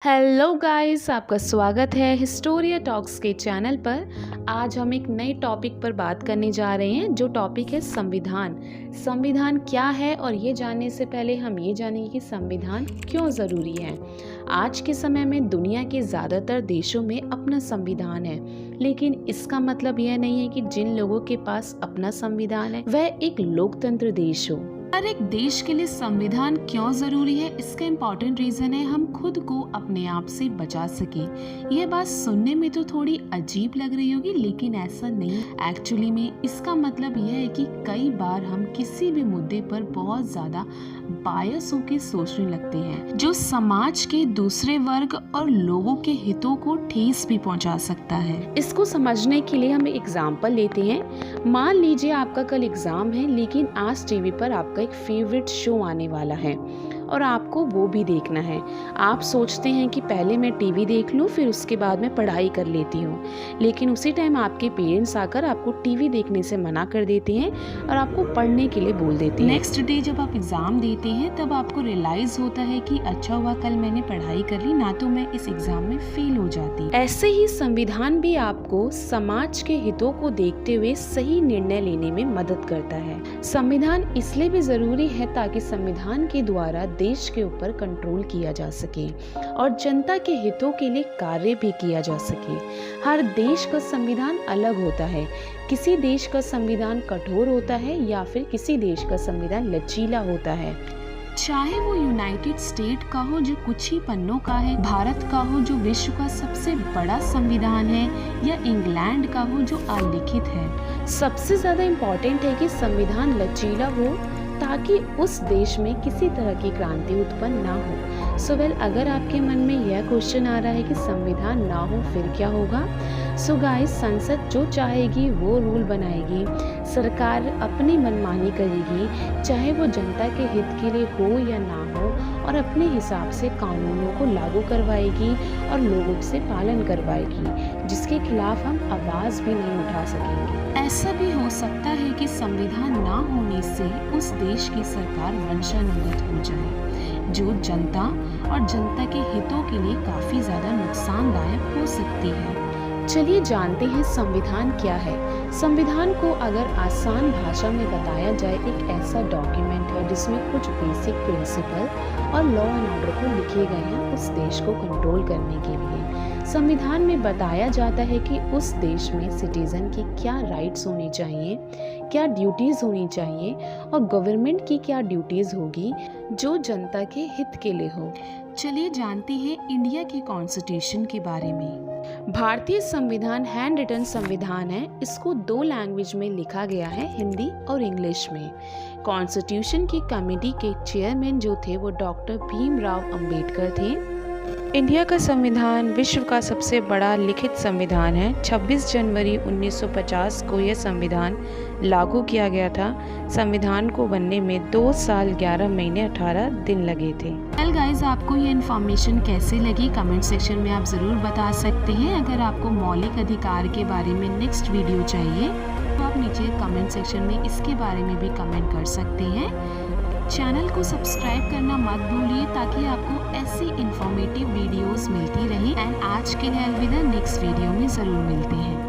Hello guys, आपका स्वागत है हिस्टोरिया टॉक्स के चैनल पर। आज हम एक नए टॉपिक पर बात करने जा रहे हैं, जो टॉपिक है संविधान। संविधान क्या है, और ये जानने से पहले हम ये जानेंगे कि संविधान क्यों ज़रूरी है। आज के समय में दुनिया के ज़्यादातर देशों में अपना संविधान है, लेकिन इसका मतलब यह नहीं है कि जिन लोगों के पास अपना संविधान है वह एक लोकतंत्र देश हो। हर एक देश के लिए संविधान क्यों जरूरी है, इसका इम्पोर्टेंट रीजन है हम खुद को अपने आप से बचा सके। यह बात सुनने में तो थोड़ी अजीब लग रही होगी, लेकिन ऐसा नहीं। एक्चुअली में इसका मतलब यह है कि कई बार हम किसी भी मुद्दे पर बहुत ज्यादा बायस होकर सोचने लगते हैं, जो समाज के दूसरे वर्ग और लोगों के हितों को ठेस भी पहुंचा सकता है। इसको समझने के लिए हम एक एग्जाम्पल लेते हैं। मान लीजिए आपका कल एग्जाम है, लेकिन आज टीवी पर आपका एक फेवरेट शो आने वाला है और आपको वो भी देखना है। आप सोचते हैं कि पहले मैं टीवी देख लूं, फिर उसके बाद मैं पढ़ाई कर लेती हूं, लेकिन उसी टाइम आपके पेरेंट्स आकर आपको टीवी देखने से मना कर देते हैं और आपको पढ़ने के लिए बोल देते हैं। नेक्स्ट डे जब आप एग्जाम देते हैं तब आपको रियलाइज होता है कि अच्छा हुआ कल मैंने पढ़ाई कर ली, ना तो मैं इस एग्जाम में फेल हो जाती। ऐसे ही संविधान भी आपको समाज के हितों को देखते हुए सही निर्णय लेने में मदद करता है। संविधान इसलिए भी जरूरी है ताकि संविधान के द्वारा देश के ऊपर कंट्रोल किया जा सके और जनता के हितों के लिए कार्य भी किया जा सके। हर देश का संविधान अलग होता है। किसी देश का संविधान कठोर होता है या फिर किसी देश का संविधान लचीला होता है। चाहे वो यूनाइटेड स्टेट का हो जो कुछ ही पन्नों का है, भारत का हो जो विश्व का सबसे बड़ा संविधान है, या इंग्लैंड का हो जो अलिखित है। सबसे ज्यादा इम्पोर्टेंट है कि संविधान लचीला हो ताकि उस देश में किसी तरह की क्रांति उत्पन्न ना हो। सो वेल, अगर आपके मन में यह क्वेश्चन आ रहा है कि संविधान ना हो फिर क्या होगा, सो गाइस, संसद जो चाहेगी वो रूल बनाएगी, सरकार अपनी मनमानी करेगी, चाहे वो जनता के हित के लिए हो या ना हो, और अपने हिसाब से कानूनों को लागू करवाएगी और लोगों से पालन करवाएगी, जिसके खिलाफ हम आवाज भी नहीं उठा सकेंगे। ऐसा भी हो सकता है कि संविधान ना होने से उस देश की सरकार वंशानुगत हो जाए, जो जनता और जनता के हितों के लिए काफी ज्यादा नुकसानदायक हो सकती है। चलिए जानते हैं संविधान क्या है। संविधान को अगर आसान भाषा में बताया जाए, एक ऐसा डॉक्यूमेंट है जिसमें कुछ बेसिक प्रिंसिपल और लॉ एंड ऑर्डर को लिखे गए हैं उस देश को कंट्रोल करने के लिए। संविधान में बताया जाता है कि उस देश में सिटीजन की क्या राइट्स होनी चाहिए, क्या ड्यूटीज होनी चाहिए, और गवर्नमेंट की क्या ड्यूटीज होगी जो जनता के हित के लिए हो। चलिए जानते हैं इंडिया के कॉन्स्टिट्यूशन के बारे में। भारतीय संविधान हैंड रिटन संविधान है। इसको 2 लैंग्वेज में लिखा गया है, हिंदी और इंग्लिश में। कॉन्स्टिट्यूशन की कमेटी के चेयरमैन जो थे वो डॉक्टर भीमराव अंबेडकर थे। इंडिया का संविधान विश्व का सबसे बड़ा लिखित संविधान है। 26 जनवरी 1950 को यह संविधान लागू किया गया था। संविधान को बनने में 2 साल 11 महीने 18 दिन लगे थे। वेल गाइस, आपको ये इन्फॉर्मेशन कैसे लगी कमेंट सेक्शन में आप ज़रूर बता सकते हैं। अगर आपको मौलिक अधिकार के बारे में नेक्स्ट वीडियो चाहिए तो आप नीचे कमेंट सेक्शन में इसके बारे में भी कमेंट कर सकते हैं। चैनल को सब्सक्राइब करना मत भूलिए ताकि आपको ऐसी इंफॉर्मेटिव वीडियोस मिलती रहे। एंड आज के लिए अलविदा, नेक्स्ट वीडियो में ज़रूर मिलते हैं।